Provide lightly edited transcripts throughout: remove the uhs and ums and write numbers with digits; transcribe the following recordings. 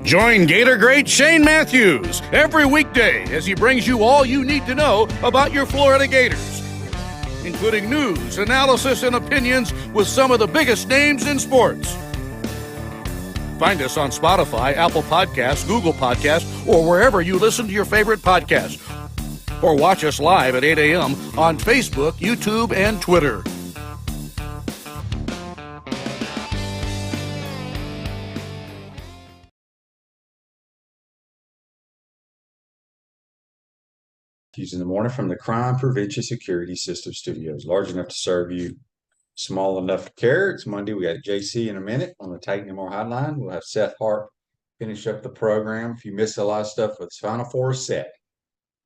Join Gator great Shane Matthews every weekday as he brings you all you need to know about your Florida Gators, including news, analysis, and opinions with some of the biggest names in sports. Find us on Spotify, Apple Podcasts, Google Podcasts, or wherever you listen to your favorite podcast. Or watch us live at 8 a.m. on Facebook, YouTube, and Twitter. In the morning from the Crime Prevention Security System Studios. Large enough to serve you, small enough to care. It's Monday. We got JC in a minute on the Titan More Hotline. We'll have Seth Harp finish up the program. If you missed a lot of stuff, with Final Four set.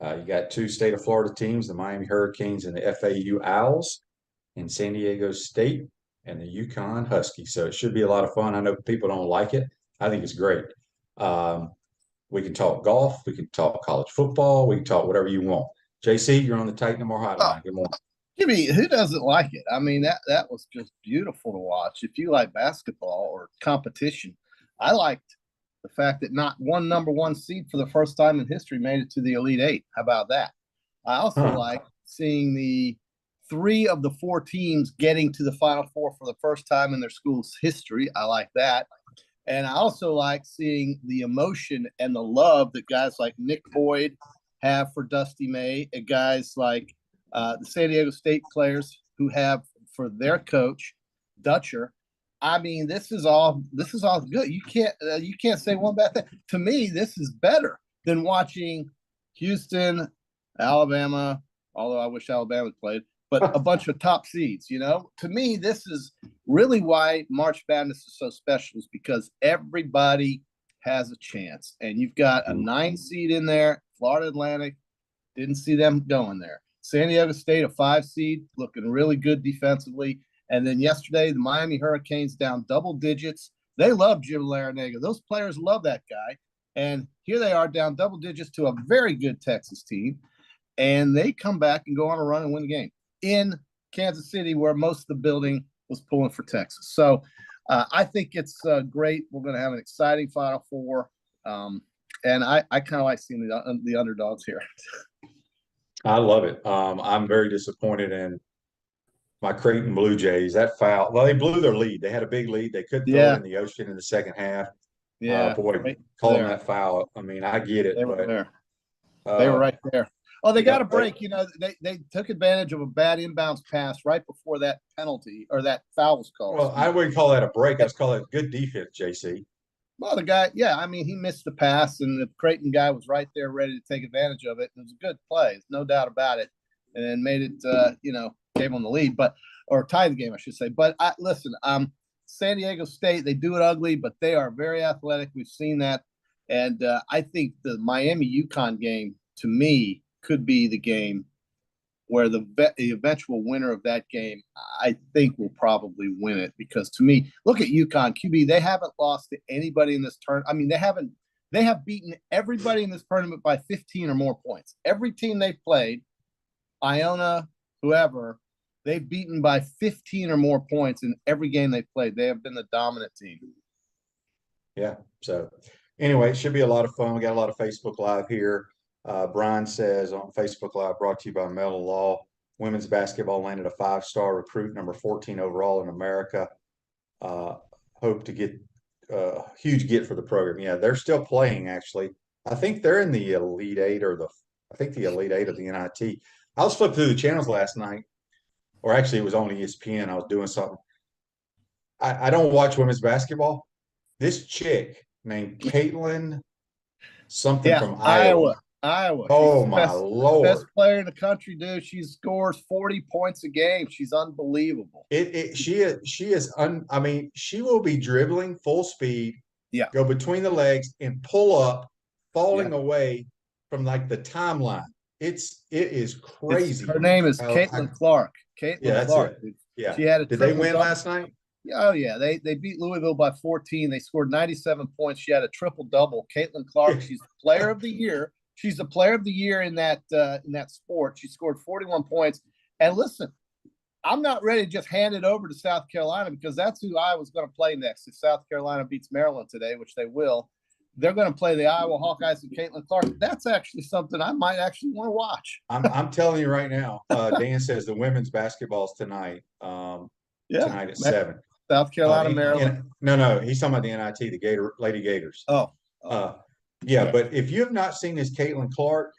You got two state of Florida teams, the Miami Hurricanes and the FAU Owls, and San Diego State and the UConn Huskies. So it should be a lot of fun. I know people don't like it. I think it's great. We can talk golf. We can talk college football. We can talk whatever you want. JC, you're on the Titan More Hotline. Good morning. Jimmy, who doesn't like it? I mean, that was just beautiful to watch. If you like basketball or competition, I liked the fact that not one number one seed for the first time in history made it to the Elite Eight. How about that? I also like seeing the 3 of the 4 teams getting to the Final Four for the first time in their school's history. I like that. And I also like seeing the emotion and the love that guys like Nick Boyd have for Dusty May, and guys like the San Diego State players who have for their coach, Dutcher. I mean, this is all good. You can't say one bad thing. To me, this is better than watching Houston, Alabama, although I wish Alabama played, but a bunch of top seeds, you know. To me, this is really why March Madness is so special, is because everybody has a chance. And you've got a 9 seed in there, Florida Atlantic, didn't see them going there. San Diego State, a 5 seed, looking really good defensively. And then yesterday, the Miami Hurricanes down double digits. They love Jim Larinaga. Those players love that guy. And here they are down double digits to a very good Texas team. And they come back and go on a run and win the game in Kansas City, where most of the building was pulling for Texas. So I think it's great. We're going to have an exciting Final Four. And I kind of like seeing the underdogs here. I love it. I'm very disappointed in my Creighton Blue Jays. That foul, well, they blew their lead. They had a big lead. They couldn't throw it in the ocean in the second half. Yeah. Boy, calling that foul, I mean, I get it. They were there. They were right there. Oh, they got a break. You know, they took advantage of a bad inbounds pass right before that penalty or that foul was called. Well, I wouldn't call that a break. I'd call it good defense, JC. Well, the guy, yeah, I mean, he missed the pass, and the Creighton guy was right there ready to take advantage of it. It was a good play, no doubt about it, and then made it, gave them the lead, or tied the game, I should say. But listen, San Diego State, they do it ugly, but they are very athletic. We've seen that, and I think the Miami UConn game, to me, could be the game where the eventual winner of that game, I think, will probably win it. Because to me, look at UConn QB; they haven't lost to anybody in this tournament. I mean, they have beaten everybody in this tournament by 15 or more points. Every team they played, Iona, whoever, they've beaten by 15 or more points in every game they've played. They have been the dominant team. Yeah. So anyway, it should be a lot of fun. We got a lot of Facebook Live here. Brian says on Facebook Live, brought to you by Metal Law, women's basketball landed a 5-star recruit, number 14 overall in America. Hope to get a huge get for the program. Yeah, they're still playing, actually. I think they're in the Elite Eight the Elite Eight of the NIT. I was flipping through the channels last night, or actually it was on ESPN. I was doing something. I don't watch women's basketball. This chick named Caitlin something from Iowa. Oh, my Lord. Best player in the country, dude. She scores 40 points a game. She's unbelievable. She will be dribbling full speed, go between the legs and pull up, falling away from like the timeline. It is crazy. Her name is Caitlin Clark. Caitlin Clark. Yeah. She had Did they win last night? Oh, yeah. They beat Louisville by 14. They scored 97 points. She had a triple-double. Caitlin Clark, she's the player of the year. She's the player of the year in that sport. She scored 41 points. And listen, I'm not ready to just hand it over to South Carolina because that's who Iowa's going to play next. If South Carolina beats Maryland today, which they will, they're going to play the Iowa Hawkeyes and Caitlin Clark. That's actually something I might actually want to watch. I'm telling you right now. Dan says the women's basketball's tonight. Tonight at 7. South Carolina, Maryland. No, he's talking about the NIT, the Lady Gators. Yeah. But if you have not seen this Caitlin Clark,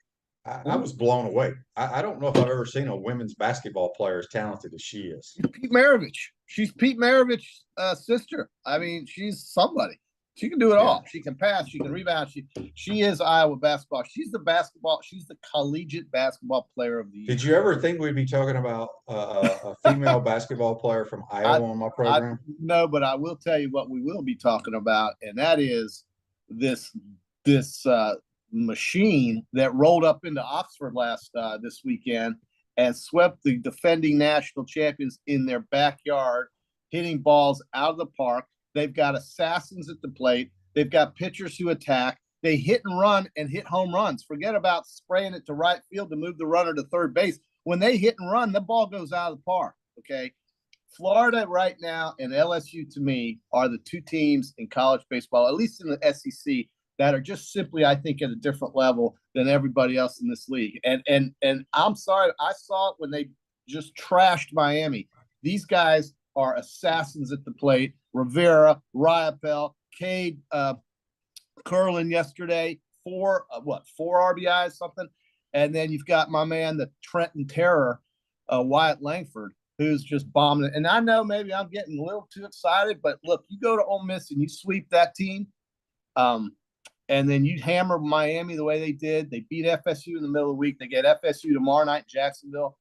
I was blown away. I don't know if I've ever seen a women's basketball player as talented as she is. Pete Maravich's. She's Pete Maravich's sister. I mean, she's somebody. She can do it all. She can pass. She can rebound. She is Iowa basketball. She's the collegiate basketball player of the year. Did you ever think we'd be talking about a female basketball player from Iowa on my program? No, but I will tell you what we will be talking about, and that is this machine that rolled up into Oxford this weekend and swept the defending national champions in their backyard, hitting balls out of the park. They've got assassins at the plate. They've got pitchers who attack. They hit and run and hit home runs. Forget about spraying it to right field to move the runner to third base. When they hit and run, the ball goes out of the park, okay? Florida right now and LSU, to me, are the two teams in college baseball, at least in the SEC, that are just simply, I think, at a different level than everybody else in this league. And I'm sorry, I saw it when they just trashed Miami. These guys are assassins at the plate. Rivera, Riopel, Cade Curlin yesterday, 4 RBIs, something. And then you've got my man, the Trenton Terror, Wyatt Langford, who's just bombing it. And I know maybe I'm getting a little too excited, but look, you go to Ole Miss and you sweep that team, and then you hammer Miami the way they did. They beat FSU in the middle of the week. They get FSU tomorrow night in Jacksonville.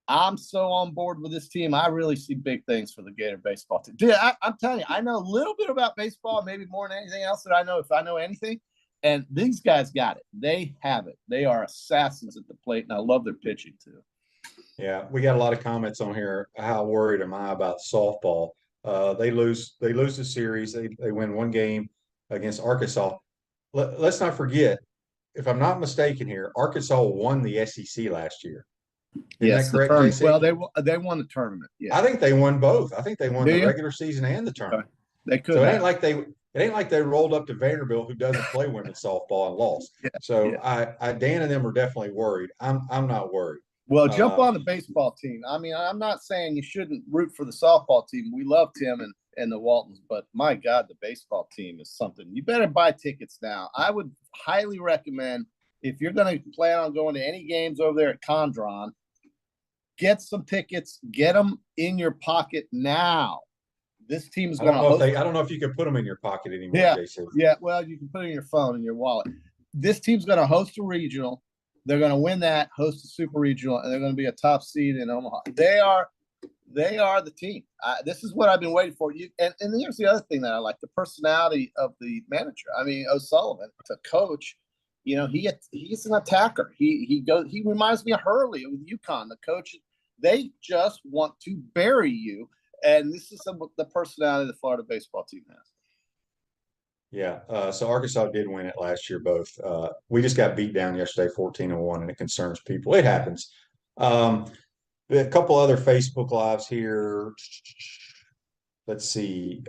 I'm so on board with this team. I really see big things for the Gator baseball team. Dude, I'm telling you, I know a little bit about baseball, maybe more than anything else that I know, if I know anything. And these guys got it. They have it. They are assassins at the plate, and I love their pitching too. Yeah, we got a lot of comments on here. How worried am I about softball? They lose the series. They win one game against Arkansas. Let's not forget, if I'm not mistaken here, Arkansas won the SEC last year. Isn't that correct, JC? Well, they won the tournament. Yeah, I think they won both. I think they won the regular season and the tournament. They could. So it ain't like they rolled up to Vanderbilt, who doesn't play women's softball, and lost. Dan and them are definitely worried. I'm not worried. Well, jump on the baseball team. I mean, I'm not saying you shouldn't root for the softball team. We love Tim and the Waltons, but my God, the baseball team is something. You better buy tickets now. I would highly recommend, if you're going to plan on going to any games over there at Condron, get some tickets, get them in your pocket now. This team's going to. I don't know if you can put them in your pocket anymore, Jason. Yeah. Well, you can put it in your phone, in your wallet. This team's going to host a regional. They're going to win that, host a super regional, and they're going to be a top seed in Omaha. They are the team. This is what I've been waiting for. And here's the other thing that I like: the personality of the manager. I mean, O'Sullivan, to coach. You know, he's an attacker. He reminds me of Hurley with UConn. The coach, they just want to bury you, and this is the personality the Florida baseball team has. Yeah. So Arkansas did win it last year. Both. We just got beat down yesterday, 14-1, and it concerns people. It happens. A couple other Facebook lives here. Let's see.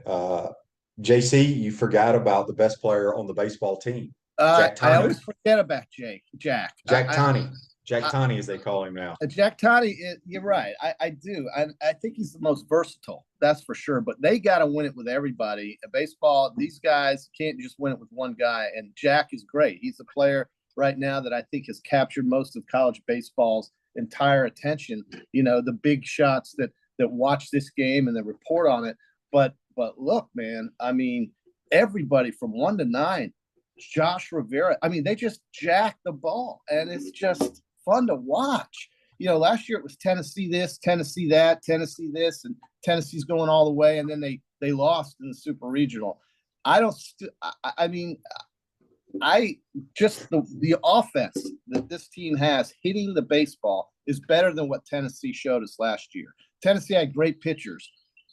JC, you forgot about the best player on the baseball team. I always forget about Jack Tani. Jack Tani, as they call him now. Jack Tani, you're right. I do. I think he's the most versatile. That's for sure. But they got to win it with everybody. Baseball, these guys can't just win it with one guy. And Jack is great. He's a player right now that I think has captured most of college baseball's entire attention. You know, the big shots that watch this game and that report on it. But look, man, I mean, everybody from 1 to 9. Josh Rivera. I mean, they just jack the ball, and it's just fun to watch. You know, last year it was Tennessee this, Tennessee that, Tennessee this, and Tennessee's going all the way, and then they lost in the super regional. The offense that this team has hitting the baseball is better than what Tennessee showed us last year. Tennessee had great pitchers.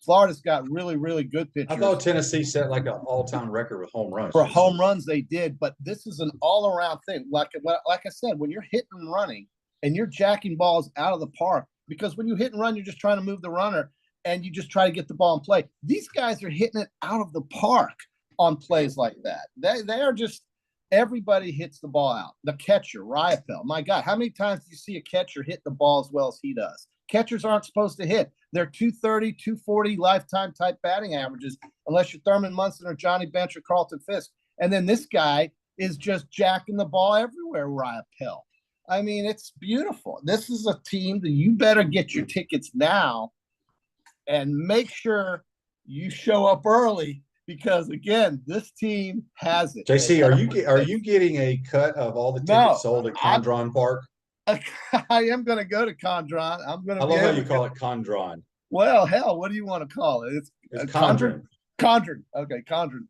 Florida's got really, really good pitchers. I thought Tennessee set like an all-time record with home runs. For home runs, they did, but this is an all-around thing. Like I said, when you're hitting and running and you're jacking balls out of the park, because when you hit and run, you're just trying to move the runner and you just try to get the ball in play. These guys are hitting it out of the park on plays like that. They are just, everybody hits the ball out. The catcher, Riopel, my God, how many times do you see a catcher hit the ball as well as he does? Catchers aren't supposed to hit. They're 230, 240 lifetime type batting averages, unless you're Thurman Munson or Johnny Bench or Carlton Fisk. And then this guy is just jacking the ball everywhere, Riopel. I mean, it's beautiful. This is a team that you better get your tickets now and make sure you show up early, because again, this team has it. JC, are you getting a cut of all the tickets sold at Condron Park? I am going to go to Condron. I'm going to. I love how you call it Condron. Well, hell, what do you want to call it? It's Condron. Condron. Okay, Condron.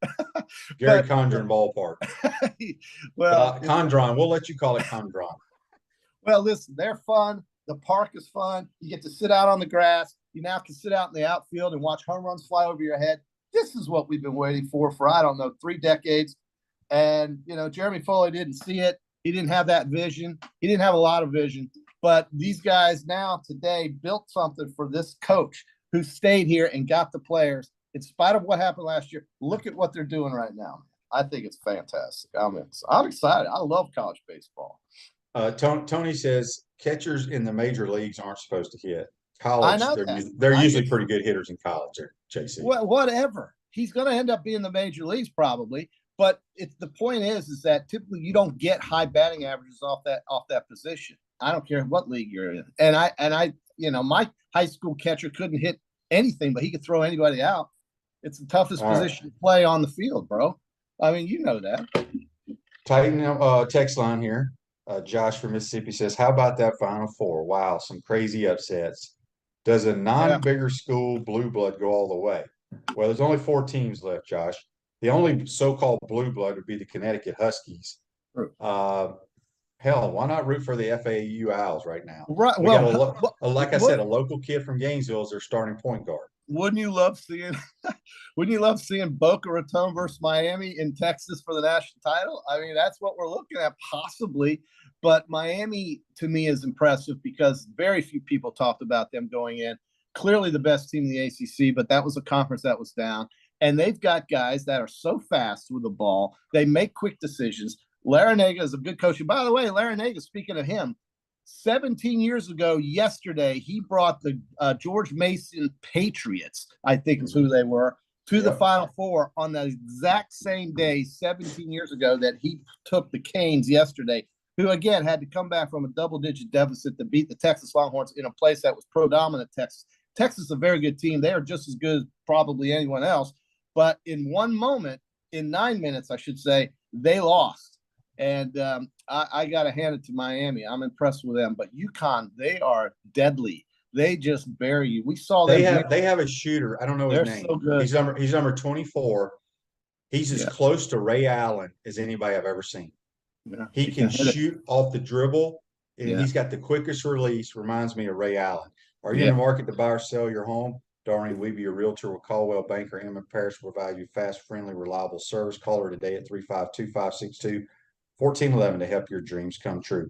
Gary Condron Ballpark. Well, Condron. We'll let you call it Condron. Well, listen, they're fun. The park is fun. You get to sit out on the grass. You now can sit out in the outfield and watch home runs fly over your head. This is what we've been waiting for, I don't know, 3 decades. And, you know, Jeremy Foley didn't see it. He didn't have that vision. He didn't have a lot of vision. But these guys now today built something for this coach who stayed here and got the players. In spite of what happened last year, look at what they're doing right now. I think it's fantastic. I'm excited. I love college baseball. Tony says catchers in the major leagues aren't supposed to hit. College, they're usually pretty good hitters in college, JC. Well, whatever. He's going to end up being the major leagues probably. But the point is that typically you don't get high batting averages off that position. I don't care what league you're in. And I, you know, my high school catcher couldn't hit anything, but he could throw anybody out. It's the toughest position to play on the field, bro. I mean, you know that. Titan text line here. Josh from Mississippi says, "How about that Final Four? Wow, some crazy upsets. Does a non-bigger school blue blood go all the way?" Well, there's only 4 teams left, Josh. The only so-called blue blood would be the Connecticut Huskies. Hell, why not root for the FAU Owls right now? Right. We got like I said, a local kid from Gainesville is their starting point guard. Wouldn't you love seeing Boca Raton versus Miami in Texas for the national title? I mean, that's what we're looking at possibly. But Miami, to me, is impressive because very few people talked about them going in. Clearly the best team in the ACC, but that was a conference that was down. And they've got guys that are so fast with the ball. They make quick decisions. Larinaga is a good coach. And by the way, Larinaga, speaking of him, 17 years ago yesterday, he brought the George Mason Patriots, I think is who they were, to the Final Four on the exact same day 17 years ago that he took the Canes yesterday, who, again, had to come back from a double-digit deficit to beat the Texas Longhorns in a place that was pro-dominant Texas. Texas is a very good team. They are just as good as probably anyone else. But in one moment, in 9 minutes, I should say, they lost. And I got to hand it to Miami. I'm impressed with them. But UConn, they are deadly. They just bury you. We saw they have a shooter. I don't know his name. So good. He's number 24. He's as close to Ray Allen as anybody I've ever seen. Yeah, he can shoot off the dribble, and he's got the quickest release. Reminds me of Ray Allen. Are you in the market to buy or sell your home? Darling, we be your realtor with Caldwell Banker. Inman Parish will provide you fast, friendly, reliable service. Call her today at 352-562-1411 to help your dreams come true.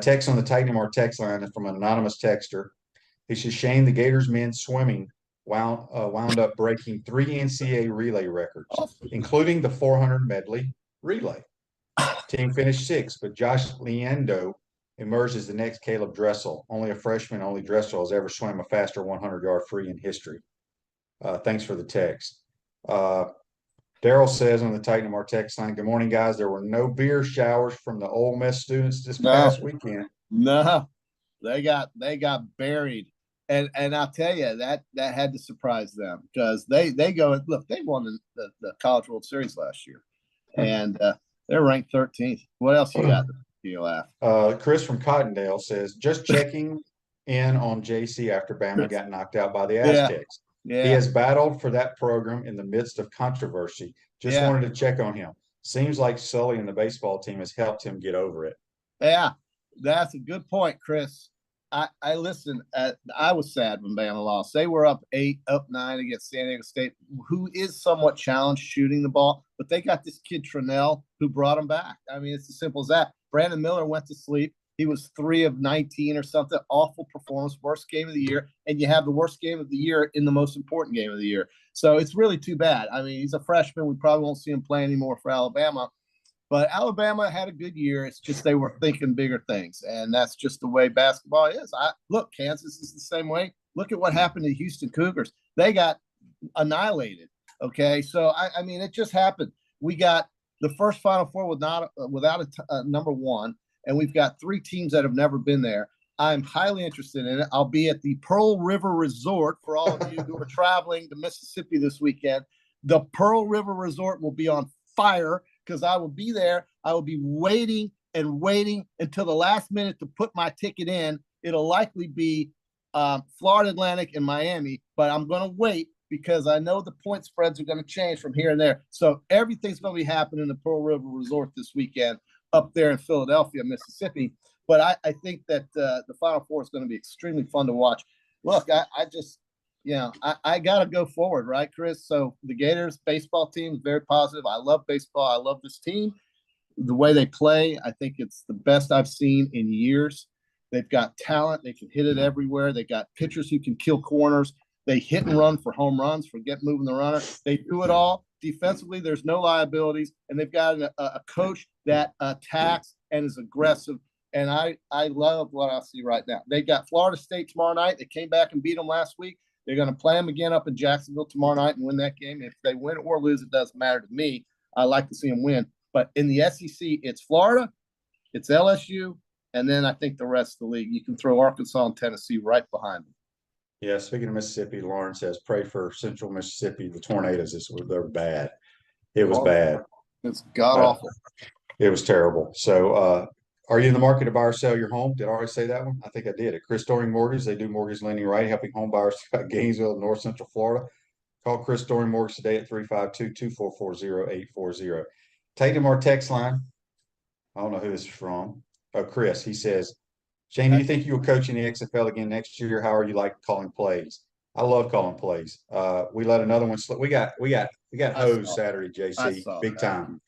Text on the Titan MR text line from an anonymous texter. He says, "Shane, the Gators men's swimming wound up breaking 3 NCAA relay records, including the 400 medley relay. Team finished 6th, but Josh Leando emerged as the next Caleb Dressel. Only a freshman, only Dressel has ever swam a faster 100-yard free in history." Thanks for the text. Daryl says on the Titan MR text line, "Good morning, guys. There were no beer showers from the Ole Miss students this past weekend." No, they got buried. And I'll tell you, that had to surprise them because they go and look, they won the College World Series last year. And they're ranked 13th. What else you got? You laugh. Chris from Cottondale says, "Just checking in on JC after Bama got knocked out by the Aztecs. Yeah. He has battled for that program in the midst of controversy. Just wanted to check on him. Seems like Sully and the baseball team has helped him get over it." Yeah, that's a good point, Chris. I listened. I was sad when Bama lost. They were up 8, up 9 against San Diego State, who is somewhat challenged shooting the ball, but they got this kid Trinnell who brought them back. I mean, it's as simple as that. Brandon Miller went to sleep. He was 3 of 19 or something. Awful performance, worst game of the year. And you have the worst game of the year in the most important game of the year. So it's really too bad. I mean, he's a freshman. We probably won't see him play anymore for Alabama. But Alabama had a good year. It's just they were thinking bigger things. And that's just the way basketball is. Look, Kansas is the same way. Look at what happened to the Houston Cougars. They got annihilated. Okay. So, I mean, it just happened. We got the first Final Four without a number one. And we've got 3 teams that have never been there. I'm highly interested in it. I'll be at the Pearl River Resort for all of you who are traveling to Mississippi this weekend. The Pearl River Resort will be on fire because I will be there. I will be waiting and waiting until the last minute to put my ticket in. It'll likely be Florida Atlantic and Miami, but I'm going to wait because I know the point spreads are going to change from here and there. So everything's going to be happening in the Pearl River Resort this weekend up there in Philadelphia, Mississippi. But I think that the Final Four is going to be extremely fun to watch. Look, I just, I got to go forward, right, Chris? So the Gators baseball team is very positive. I love baseball. I love this team. The way they play, I think it's the best I've seen in years. They've got talent. They can hit it everywhere. They got pitchers who can kill corners. They hit and run for home runs, forget moving the runner. They do it all. Defensively, there's no liabilities, and they've got a coach that attacks and is aggressive. And I love what I see right now. They got Florida State tomorrow night. They came back and beat them last week. They're going to play them again up in Jacksonville tomorrow night and win that game. If they win or lose, it doesn't matter to me. I like to see them win. But in the SEC, it's Florida, it's LSU, and then I think the rest of the league. You can throw Arkansas and Tennessee right behind them. Yeah, speaking of Mississippi, Lauren says, pray for Central Mississippi. The tornadoes, they're bad. It was bad. It's god-awful. It was terrible. So, are you in the market to buy or sell your home? Did I already say that one? I think I did. At Chris Doring Mortgage, they do mortgage lending right, helping home buyers throughout Gainesville, North Central Florida. Call Chris Doring Mortgage today at 352-244-0840. Tatum, our text line. I don't know who this is from. Oh, Chris. He says, Shane, do you think you will coach in the XFL again next year? How are you like calling plays? I love calling plays. We let another one slip. We got hosed Saturday, JC, big time.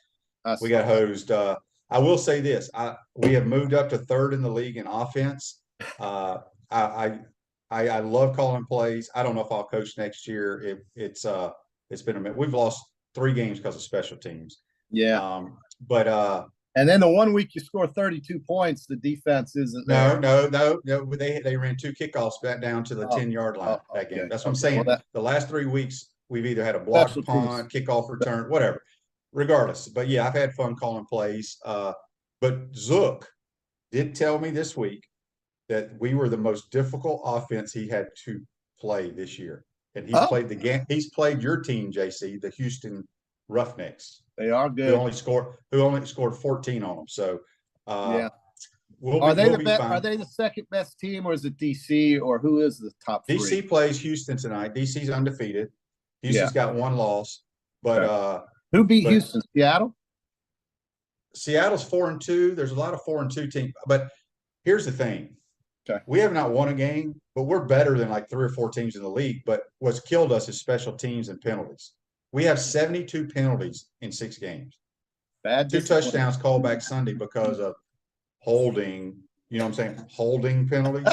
We got hosed. I will say this: we have moved up to 3rd in the league in offense. I love calling plays. I don't know if I'll coach next year. It's been a minute. We've lost 3 games because of special teams. Yeah. But and then the one week you score 32 points, the defense isn't there. No. They ran 2 kickoffs back down to the 10-yard line that game. That's what I'm saying. Well, the last 3 weeks, we've either had a blocked punt, kickoff return, whatever. Regardless. But yeah, I've had fun calling plays. But Zook did tell me this week that we were the most difficult offense he had to play this year. And he's played the game. He's played your team, JC, the Houston Roughnecks. They are good. Who only scored 14 on them. So yeah. Are they the second best team, or is it DC, or who is the top 3? DC plays Houston tonight. DC's undefeated. Houston's got 1 loss. But who beat Houston? Seattle? Seattle's 4-2. There's a lot of 4-2 teams. But here's the thing. Okay. We have not won a game, but we're better than like 3 or 4 teams in the league. But what's killed us is special teams and penalties. We have 72 penalties in 6 games. Bad 2 touchdowns called back Sunday because of holding. You know what I'm saying? Holding penalties.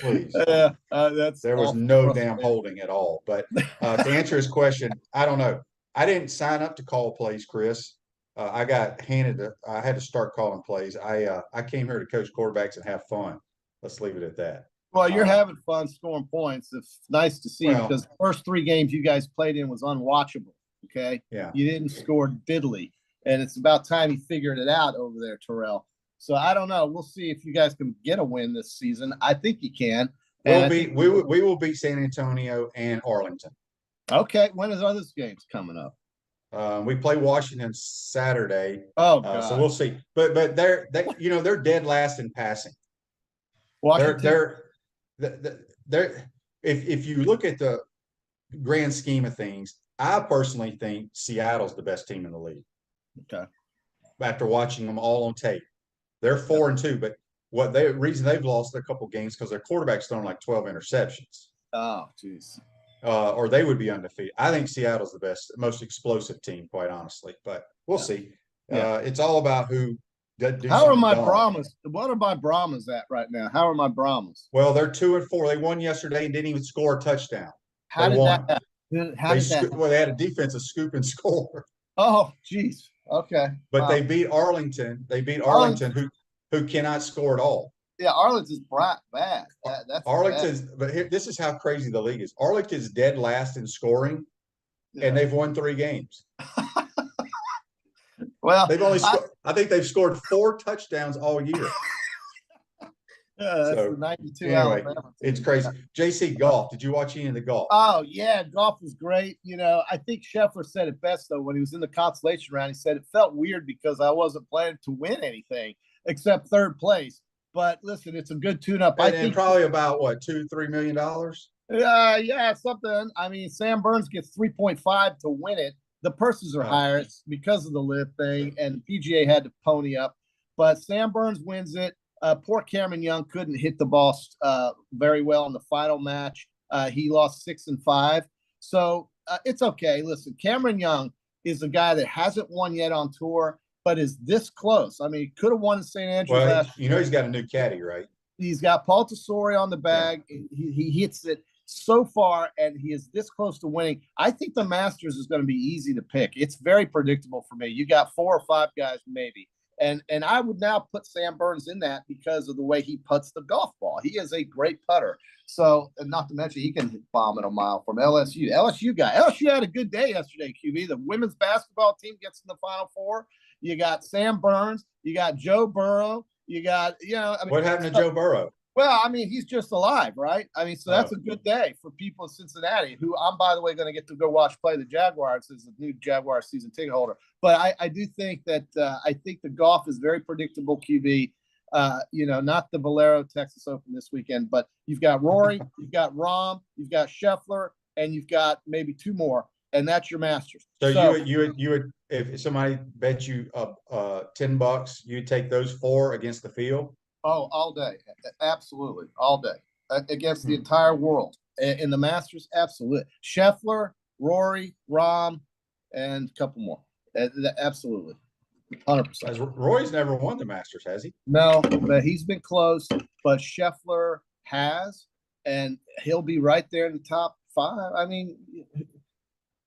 Please. There was no damn holding at all. But to answer his question, I don't know. I didn't sign up to call plays, Chris. I had to start calling plays. I came here to coach quarterbacks and have fun. Let's leave it at that. Well, you're having fun scoring points. It's nice to see because the first 3 games you guys played in was unwatchable. Okay. Yeah. You didn't score diddly. And it's about time you figured it out over there, Terrell. So I don't know. We'll see if you guys can get a win this season. I think you can. We will beat San Antonio and Arlington. Okay. When are those games coming up? We play Washington Saturday. Oh, God. So we'll see. But they're dead last in passing. Washington. They're if you look at the grand scheme of things, I personally think Seattle's the best team in the league. Okay. After watching them all on tape, they're 4-2, but reason they've lost a couple games because their quarterback's thrown like 12 interceptions. Oh, jeez. Or they would be undefeated. I think Seattle's the best, most explosive team, quite honestly. But we'll see. It's all about who How are my Brahmas? What are my Brahmas at right now? How are my Brahmas? Well, they're 2-4. They won yesterday and didn't even score a touchdown. How they did won. that happen? How did that happen? Well, they had a defensive scoop and score. Oh, geez. Okay. But they beat Arlington. They beat Arlington, who cannot score at all. Yeah, Arlington's bad. That's Arlington's. bad. But here, this is how crazy the league is. Arlington's dead last in scoring, and they've won 3 games. Well, they've only. I think they've scored 4 touchdowns all year. That's the 92 anyway, Alabama. It's crazy. JC, golf. Did you watch any of the golf? Oh yeah, golf was great. I think Scheffler said it best though when he was in the consolation round. He said it felt weird because I wasn't planning to win anything except 3rd place. But listen, it's a good tune-up. I think probably about what, $2-3 million. Yeah, something. I mean, Sam Burns gets 3.5 to win it. The purses are higher. It's because of the live thing, and PGA had to pony up. But Sam Burns wins it. Poor Cameron Young couldn't hit the ball very well in the final match. He lost 6 and 5. So it's okay. Listen, Cameron Young is a guy that hasn't won yet on tour, but is this close. I mean, he could have won in St. Andrews last year. He's got a new caddy, right? He's got Paul Tesori on the bag. Yeah. He hits it so far, and he is this close to winning. I think the Masters is going to be easy to pick. It's very predictable for me. You got 4 or 5 guys maybe. And I would now put Sam Burns in that because of the way he puts the golf ball. He is a great putter. So, and not to mention, he can bomb it a mile from LSU. LSU had a good day yesterday, QB. The women's basketball team gets in the Final Four. You got Sam Burns. You got Joe Burrow. You got, what happened to Joe Burrow? Well, I mean, he's just alive, right? I mean, so that's a good day for people in Cincinnati, who I'm, by the way, going to get to go watch play the Jaguars as a new Jaguar season ticket holder. But I do think that I think the golf is very predictable, QB. Not the Valero Texas Open this weekend, but you've got Rory, you've got Rahm, you've got Scheffler, and you've got maybe 2 more, and that's your Masters. So you would if somebody bet you $10, you'd take those 4 against the field? Oh, all day. Absolutely. All day. Against the entire world. In the Masters, absolutely. Scheffler, Rory, Rahm, and a couple more. Absolutely. 100%. Rory's never won the Masters, has he? No, but he's been close. But Scheffler has, and he'll be right there in the top 5. I mean,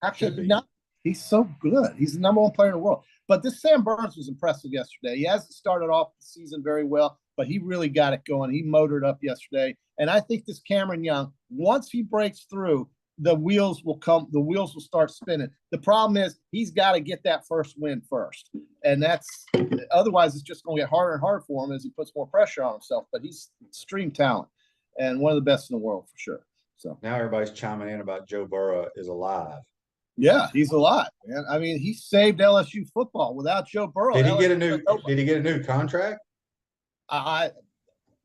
actually, not. He's so good. He's the number 1 player in the world. But this Sam Burns was impressive yesterday. He hasn't started off the season very well, but he really got it going. He motored up yesterday. And I think this Cameron Young, once he breaks through, the wheels will come. The wheels will start spinning. The problem is he's got to get that first win first. And otherwise it's just going to get harder and harder for him as he puts more pressure on himself. But he's extreme talent and one of the best in the world for sure. So now everybody's chiming in about Joe Burrow is alive. Yeah, he's alive, man. I mean, he saved LSU football. Without Joe Burrow, Did he get a new contract?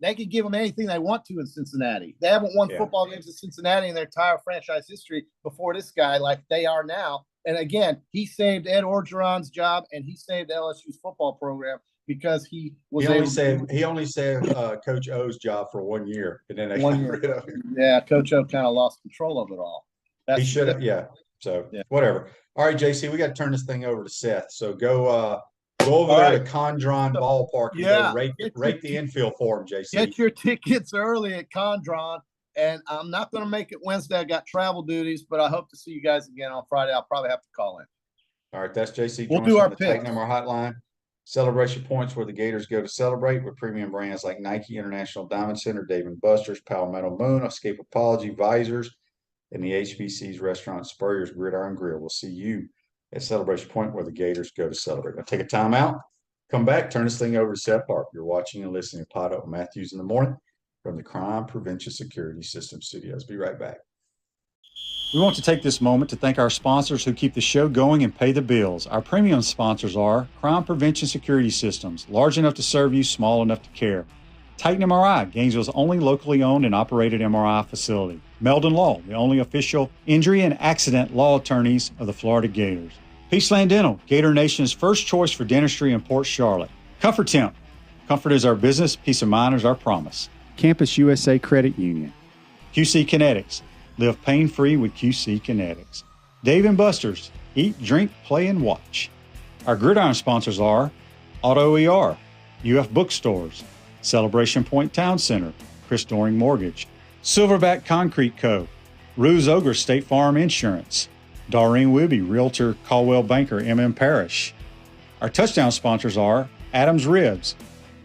They could give him anything they want to in Cincinnati. They haven't won football games in Cincinnati in their entire franchise history before this guy, like they are now. And again, he saved Ed Orgeron's job and he saved LSU's football program because he only saved Coach O's job for 1 year, and then they got rid of him. Yeah, Coach O kind of lost control of it all. He should have, So whatever. All right, JC, we got to turn this thing over to Seth. So go over there to Condron Ballpark and go rate the infield for him, JC. Get your tickets early at Condron. And I'm not going to make it Wednesday. I got travel duties, but I hope to see you guys again on Friday. I'll probably have to call in. All right, that's JC. We'll do our pick. Take number hotline. Celebration points where the Gators go to celebrate with premium brands like Nike, International Diamond Center, Dave & Buster's, Palmetto Moon, Escape Apology, Visors, and the HBC's Restaurant Spurrier's Gridiron Grill. We'll see you at Celebration Point where the Gators go to celebrate. Now take a timeout, come back, turn this thing over to Seth Harp. You're watching and listening to Podup Matthews in the Morning from the Crime Prevention Security System Studios. Be right back. We want to take this moment to thank our sponsors who keep the show going and pay the bills. Our premium sponsors are Crime Prevention Security Systems, large enough to serve you, small enough to care. Titan MRI, Gainesville's only locally owned and operated MRI facility. Meldon Law, the only official injury and accident law attorneys of the Florida Gators. Peaceland Dental, Gator Nation's first choice for dentistry in Port Charlotte. Comfort Temp, comfort is our business, peace of mind is our promise. Campus USA Credit Union. QC Kinetics, live pain-free with QC Kinetics. Dave & Buster's, eat, drink, play, and watch. Our gridiron sponsors are Auto ER, UF Bookstores, Celebration Point Town Center, Chris Doring Mortgage, Silverback Concrete Co., Ruse Ogre State Farm Insurance, Doreen Wibby, Realtor Caldwell Banker MM Parish. Our touchdown sponsors are Adams Ribs,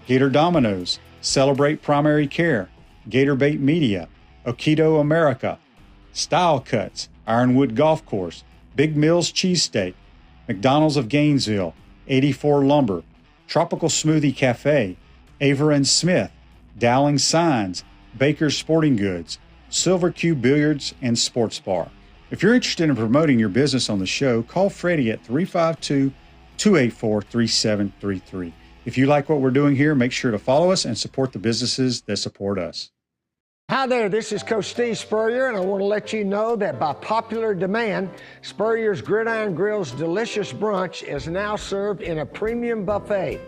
Gator Dominoes, Celebrate Primary Care, Gator Bait Media, Okido America, Style Cuts, Ironwood Golf Course, Big Mills Cheesesteak, McDonald's of Gainesville, 84 Lumber, Tropical Smoothie Cafe, Aver and Smith, Dowling Signs, Baker's Sporting Goods, Silver Cube Billiards and Sports Bar. If you're interested in promoting your business on the show, call Freddie at 352-284-3733. If you like what we're doing here, make sure to follow us and support the businesses that support us. Hi there, this is Coach Steve Spurrier, and I want to let you know that by popular demand, Spurrier's Gridiron Grill's delicious brunch is now served in a premium buffet.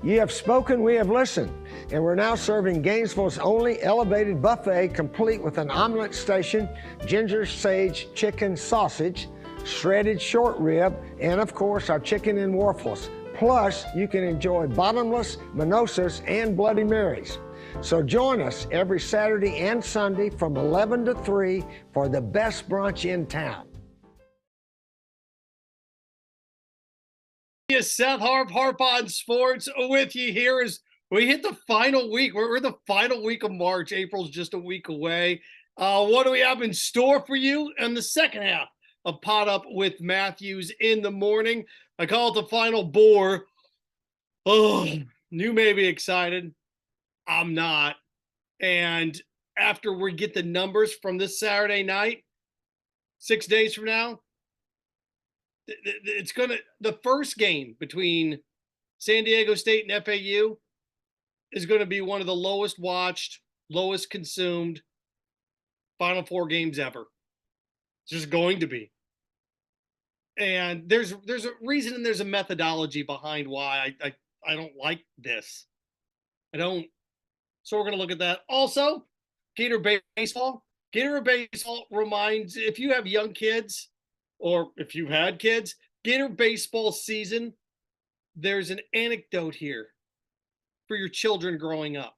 You have spoken, we have listened, and we're now serving Gainesville's only elevated buffet, complete with an omelet station, ginger sage chicken sausage, shredded short rib, and of course our chicken and waffles. Plus, you can enjoy bottomless mimosas and Bloody Marys. So join us every Saturday and Sunday from 11 to 3 for the best brunch in town. Yes, Seth Harp, Harp on Sports with you here as we hit the final week. We're the final week of March. April's just a week away. What do we have in store for you in the second half of Podup with Matthews in the morning? I call it the final bore. Oh, you may be excited. I'm not. And after we get the numbers from this Saturday night, 6 days from now, it's going to, the first game between San Diego State and FAU is going to be one of the lowest watched, lowest consumed Final Four games ever. It's just going to be. And there's a reason and there's a methodology behind why I don't like this. I don't. So we're going to look at that. Also, Gator Baseball. Gator Baseball reminds, if you have young kids or if you had kids, Gator Baseball season, there's an anecdote here for your children growing up.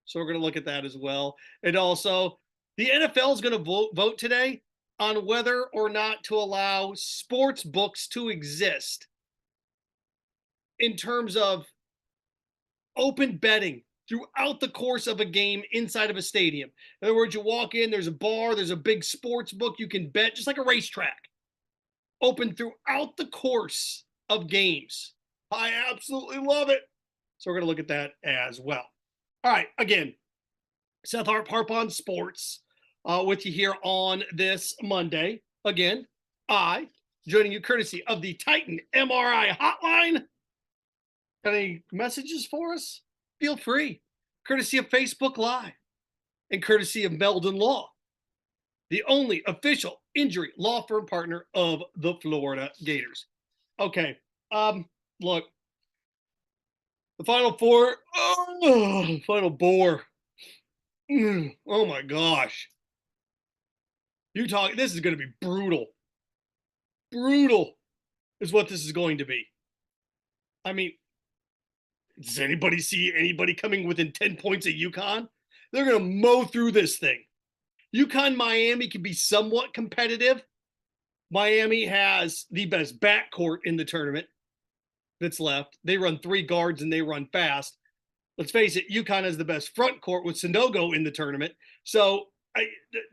So we're going to look at that as well. And also, the NFL is going to vote today on whether or not to allow sports books to exist in terms of open betting throughout the course of a game inside of a stadium. In other words, you walk in, there's a bar, there's a big sports book, you can bet, just like a racetrack, open throughout the course of games. I absolutely love it. So we're going to look at that as well. All right, again, Seth Harp, Harp on Sports, with you here on this Monday. Again, joining you courtesy of the Titan MRI Hotline. Got any messages for us? Feel free. Courtesy of Facebook Live and courtesy of Meldon Law, the only official injury law firm partner of the Florida Gators. Okay, look, the Final Four, Final Four. Oh my gosh. This is going to be brutal. Brutal is what this is going to be. I mean, does anybody see anybody coming within 10 points of UConn? They're going to mow through this thing. UConn-Miami can be somewhat competitive. Miami has the best backcourt in the tournament that's left. They run 3 guards and they run fast. Let's face it, UConn has the best front court with Sanogo in the tournament. So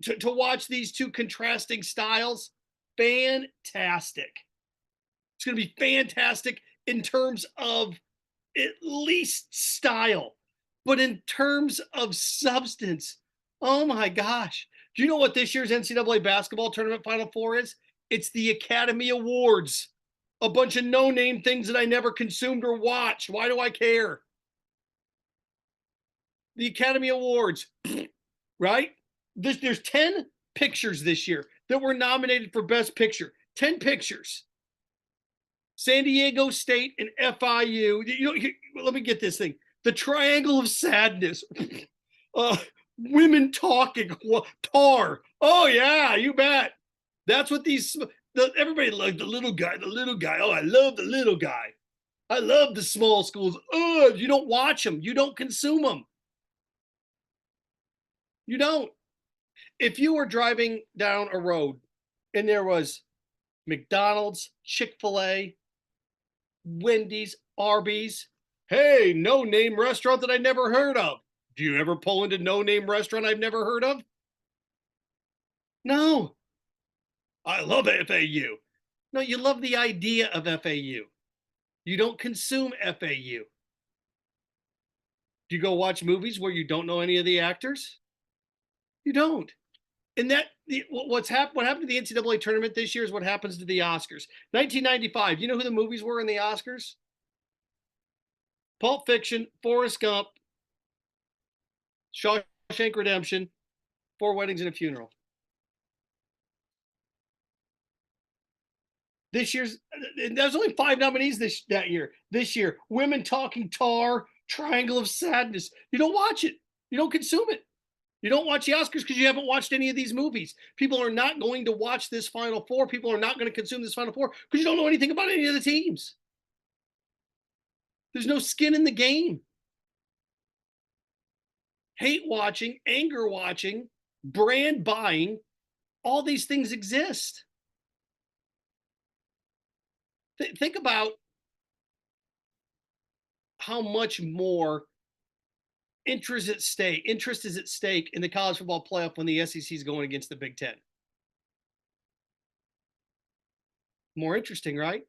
to watch these two contrasting styles, fantastic. It's going to be fantastic in terms of at least style, but in terms of substance, oh my gosh. Do you know what this year's NCAA basketball tournament Final Four is? It's the Academy Awards. A bunch of no-name things that I never consumed or watched. Why do I care? The Academy Awards, right? There's 10 pictures this year that were nominated for Best Picture. 10 pictures. San Diego State and FIU. Let me get this thing. The Triangle of Sadness. Women talking. Tar. Oh, yeah, you bet. That's what everybody loves, the little guy. Oh, I love the little guy. I love the small schools. Oh, you don't watch them. You don't consume them. You don't. If you were driving down a road and there was McDonald's, Chick-fil-A, Wendy's, Arby's, hey, no name restaurant that I never heard of. Do you ever pull into no name restaurant I've never heard of? No. I love FAU. No, you love the idea of FAU. You don't consume FAU. Do you go watch movies where you don't know any of the actors? You don't. And what happened to the NCAA tournament this year is what happens to the Oscars. 1995, you know who the movies were in the Oscars? Pulp Fiction, Forrest Gump, Shawshank Redemption, Four Weddings and a Funeral. This year's, there's only 5 nominees that year. This year, Women Talking Tar, Triangle of Sadness. You don't watch it. You don't consume it. You don't watch the Oscars because you haven't watched any of these movies. People are not going to watch this Final Four. People are not going to consume this Final Four because you don't know anything about any of the teams. There's no skin in the game. Hate watching, anger watching, brand buying, all these things exist. Think about how much more interest is at stake in the college football playoff when the SEC is going against the Big Ten. More interesting, right?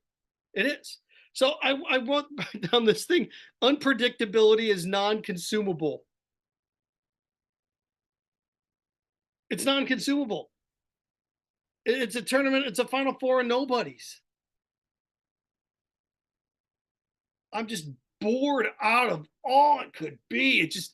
It is. So I wrote down this thing. Unpredictability is non-consumable. It's non-consumable. It's a tournament. It's a Final Four and nobody's. I'm just bored out of all it could be. It just,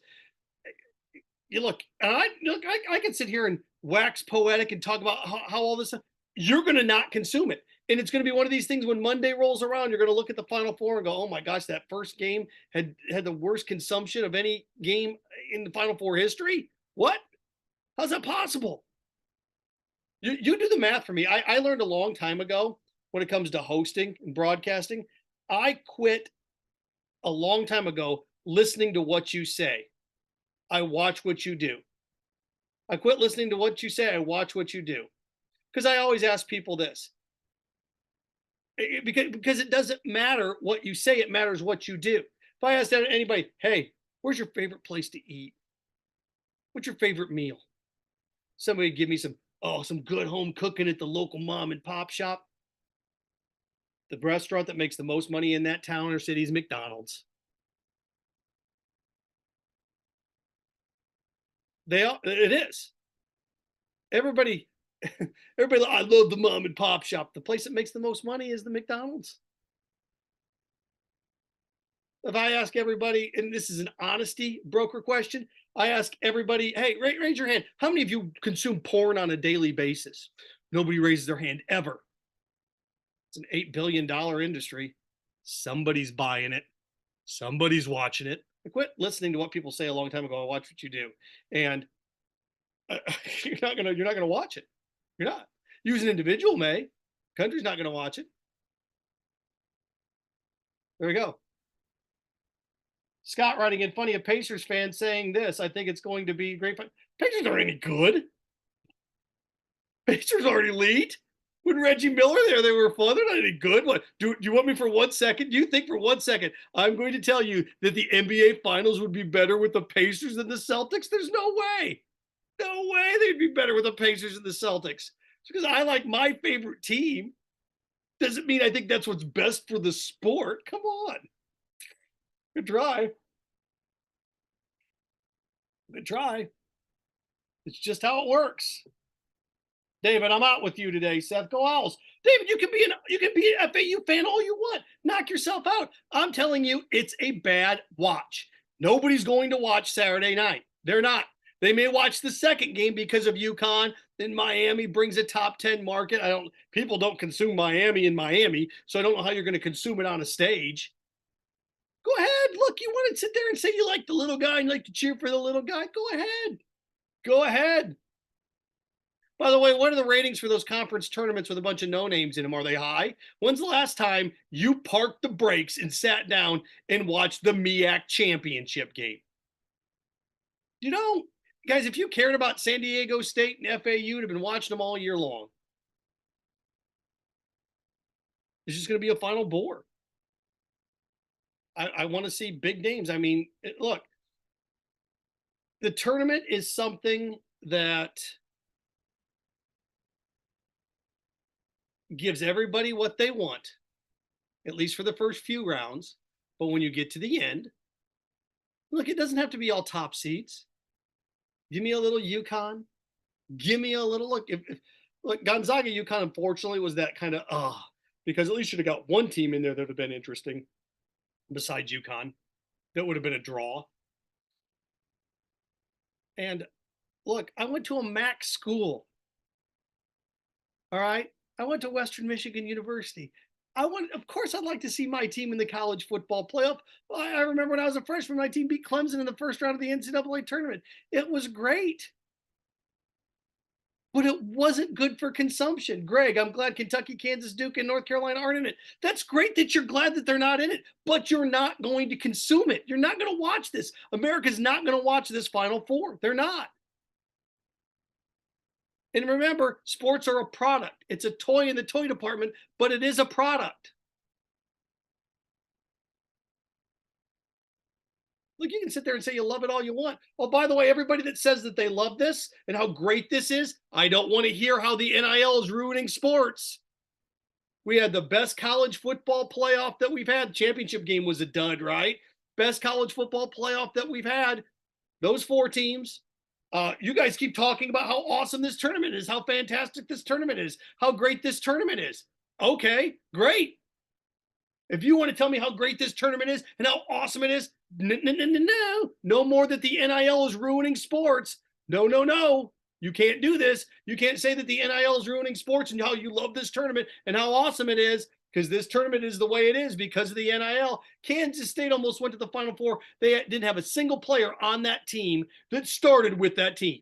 you look, and I can sit here and wax poetic and talk about how all this stuff, you're going to not consume it. And it's going to be one of these things when Monday rolls around, you're going to look at the Final Four and go, oh my gosh, that first game had the worst consumption of any game in the Final Four history. What? How's that possible? You do the math for me. I learned a long time ago when it comes to hosting and broadcasting. I quit a long time ago listening to what you say. I watch what you do. I quit listening to what you say. I watch what you do. Because I always ask people this. Because it doesn't matter what you say, it matters what you do. If I asked anybody, hey, where's your favorite place to eat? What's your favorite meal? Somebody give me some good home cooking at the local mom and pop shop. The restaurant that makes the most money in that town or city is McDonald's. It is. Everybody, I love the mom and pop shop. The place that makes the most money is the McDonald's. If I ask everybody, and this is an honesty broker question, I ask everybody, hey, raise your hand. How many of you consume porn on a daily basis? Nobody raises their hand ever. It's an $8 billion industry. Somebody's buying it. Somebody's watching it. I quit listening to what people say a long time ago. I watch what you do. And you're not gonna watch it. You're not. You as an individual may. Country's not gonna watch it. There we go. Scott writing in, funny, a Pacers fan saying this. I think it's going to be great. Pacers aren't any good. Pacers aren't elite. When Reggie Miller there, they were fun. They're not any good. What do you want me for 1 second? Do you think for 1 second I'm going to tell you that the NBA Finals would be better with the Pacers than the Celtics? There's no way. No way they'd be better with the Pacers than the Celtics. It's because I like my favorite team. Doesn't mean I think that's what's best for the sport. Come on. Good try. Good try. It's just how it works. David, I'm out with you today. Seth, go Owls. David, you can be an FAU fan all you want. Knock yourself out. I'm telling you, it's a bad watch. Nobody's going to watch Saturday night. They're not. They may watch the second game because of UConn. Then Miami brings a top 10 market. People don't consume Miami in Miami, so I don't know how you're going to consume it on a stage. Go ahead. Look, you want to sit there and say you like the little guy and you like to cheer for the little guy? Go ahead. Go ahead. By the way, what are the ratings for those conference tournaments with a bunch of no names in them? Are they high? When's the last time you parked the brakes and sat down and watched the MEAC championship game? You know, guys, if you cared about San Diego State and FAU, you'd have been watching them all year long. It's just going to be a final bore. I want to see big names. I mean, look, the tournament is something that gives everybody what they want, at least for the first few rounds. But when you get to the end, look, it doesn't have to be all top seeds. Give me a little UConn. Give me a little look. Look, Gonzaga UConn, unfortunately, was that kind of because at least you'd have got one team in there that would have been interesting besides UConn. That would have been a draw. And look, I went to a MAC school. All right. I went to Western Michigan University. Of course, I'd like to see my team in the college football playoff. I remember when I was a freshman, my team beat Clemson in the first round of the NCAA tournament. It was great. But it wasn't good for consumption. Greg, I'm glad Kentucky, Kansas, Duke, and North Carolina aren't in it. That's great that you're glad that they're not in it, but you're not going to consume it. You're not going to watch this. America's not going to watch this Final Four. They're not. And remember, sports are a product. It's a toy in the toy department, but it is a product. Look, you can sit there and say you love it all you want. Oh, by the way, everybody that says that they love this and how great this is, I don't want to hear how the NIL is ruining sports. We had the best college football playoff that we've had. Championship game was a dud, right? Best college football playoff that we've had. Those 4 teams. You guys keep talking about how awesome this tournament is, how fantastic this tournament is, how great this tournament is. Okay, great. If you want to tell me how great this tournament is and how awesome it is, no more that the NIL is ruining sports. No. You can't do this. You can't say that the NIL is ruining sports and how you love this tournament and how awesome it is, because this tournament is the way it is because of the NIL. Kansas State almost went to the Final Four. They didn't have a single player on that team that started with that team.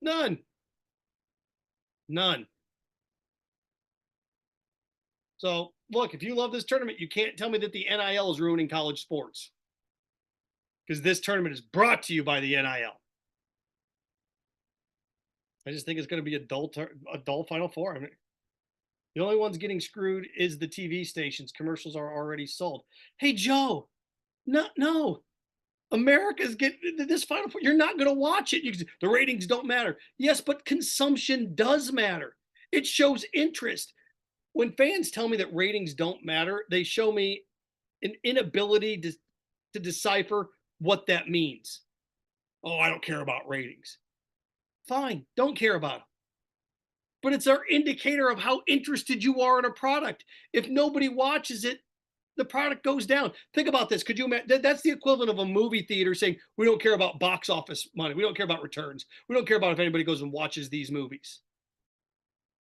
None. So, look, if you love this tournament, you can't tell me that the NIL is ruining college sports, because this tournament is brought to you by the NIL. I just think it's going to be a dull Final Four. I mean, the only ones getting screwed is the TV stations. Commercials are already sold. Hey, Joe, no. America's getting this Final Four. You're not going to watch it. The ratings don't matter. Yes, but consumption does matter. It shows interest. When fans tell me that ratings don't matter, they show me an inability to decipher what that means. Oh, I don't care about ratings. Fine, don't care about them. But it's our indicator of how interested you are in a product. If nobody watches it, the product goes down. Think about this. Could you imagine? That's the equivalent of a movie theater saying, we don't care about box office money. We don't care about returns. We don't care about if anybody goes and watches these movies.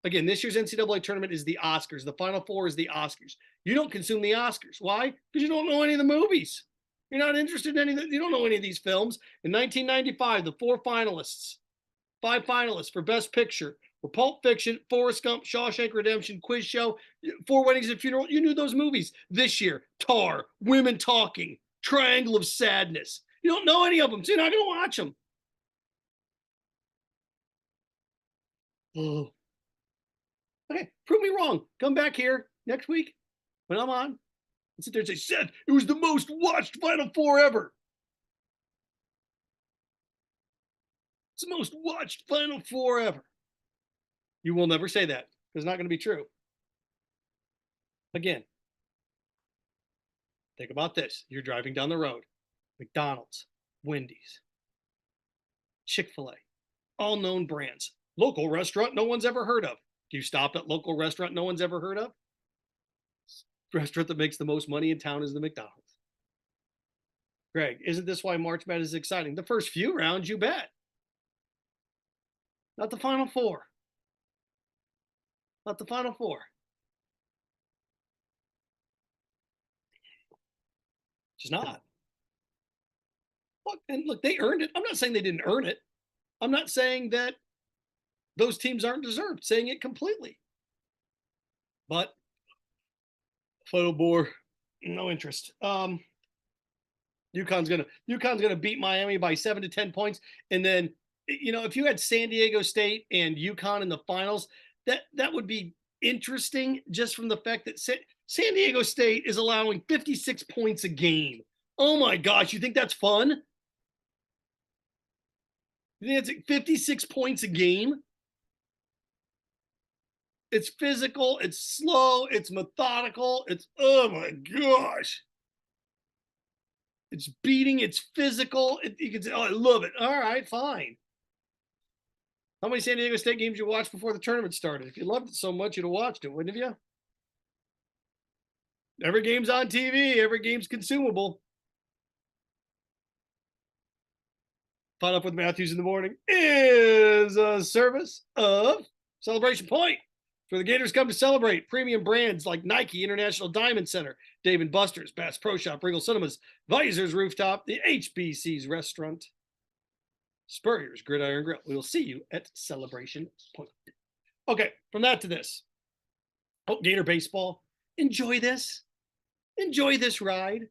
Again, this year's NCAA tournament is the Oscars. The Final Four is the Oscars. You don't consume the Oscars. Why? Because you don't know any of the movies. You're not interested in any. You don't know any of these films. In 1995, the 5 finalists for Best Picture were Pulp Fiction, Forrest Gump, Shawshank Redemption, Quiz Show, 4 Weddings and a Funeral. You knew those movies. This year, Tar, Women Talking, Triangle of Sadness. You don't know any of them, so you're not going to watch them. Oh. Okay, prove me wrong. Come back here next week when I'm on and sit there and say, Seth, it was the most watched Final Four ever. It's the most watched Final Four ever. You will never say that. It's not going to be true. Again, think about this. You're driving down the road. McDonald's, Wendy's, Chick-fil-A, all known brands. Local restaurant no one's ever heard of. Do you stop at local restaurant no one's ever heard of? Restaurant that makes the most money in town is the McDonald's. Greg, isn't this why March Madness is exciting? The first few rounds, you bet. Not the Final Four. Not the Final Four. Just not. Look, they earned it. I'm not saying they didn't earn it. I'm not saying that those teams aren't deserved, saying it completely. But photo bore, no interest. UConn's gonna beat Miami by 7 to 10 points, and then if you had San Diego State and UConn in the finals, that would be interesting just from the fact that San Diego State is allowing 56 points a game. Oh my gosh, you think that's fun? You think it's 56 points a game? It's physical, it's slow, it's methodical, it's oh my gosh. It's beating, it's physical. You can say, oh, I love it. All right, fine. How many San Diego State games you watched before the tournament started? If you loved it so much, you'd have watched it, wouldn't you? Every game's on TV. Every game's consumable. Podup with Matthews in the morning is a service of Celebration Point. For the Gators come to celebrate, premium brands like Nike, International Diamond Center, Dave & Buster's, Bass Pro Shop, Regal Cinemas, Visor's Rooftop, the HBC's Restaurant, Spurrier's Gridiron Grill. We will see you at Celebration Point. Okay, from that to this. Oh, Gator baseball. Enjoy this. Enjoy this ride.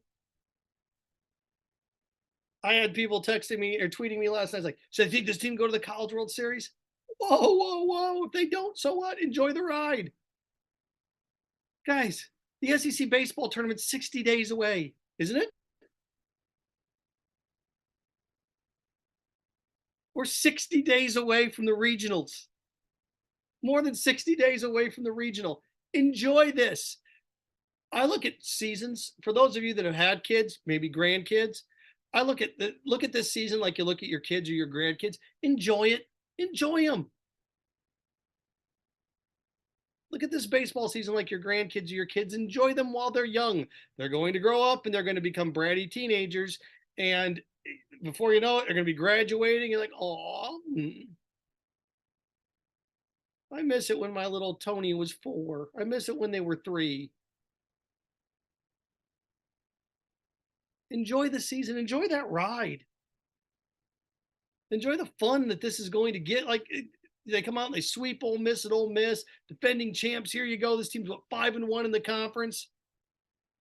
I had people texting me or tweeting me last night like, should I think this team go to the College World Series? Whoa, whoa, whoa. If they don't, so what? Enjoy the ride. Guys, the SEC baseball tournament's 60 days away, isn't it? We're 60 days away from the regionals. More than 60 days away from the regional. Enjoy this. I look at seasons. For those of you that have had kids, maybe grandkids, I look at this season like you look at your kids or your grandkids. Enjoy it. Enjoy them. Look at this baseball season like your grandkids or your kids. Enjoy them while they're young. They're going to grow up and they're going to become bratty teenagers. And before you know it, they're going to be graduating. You're like, oh, I miss it when my little Tony was 4. I miss it when they were 3. Enjoy the season. Enjoy that ride. Enjoy the fun that this is going to get. Like, they come out and they sweep Ole Miss at Ole Miss, defending champs. Here you go. This team's 5-1 in the conference.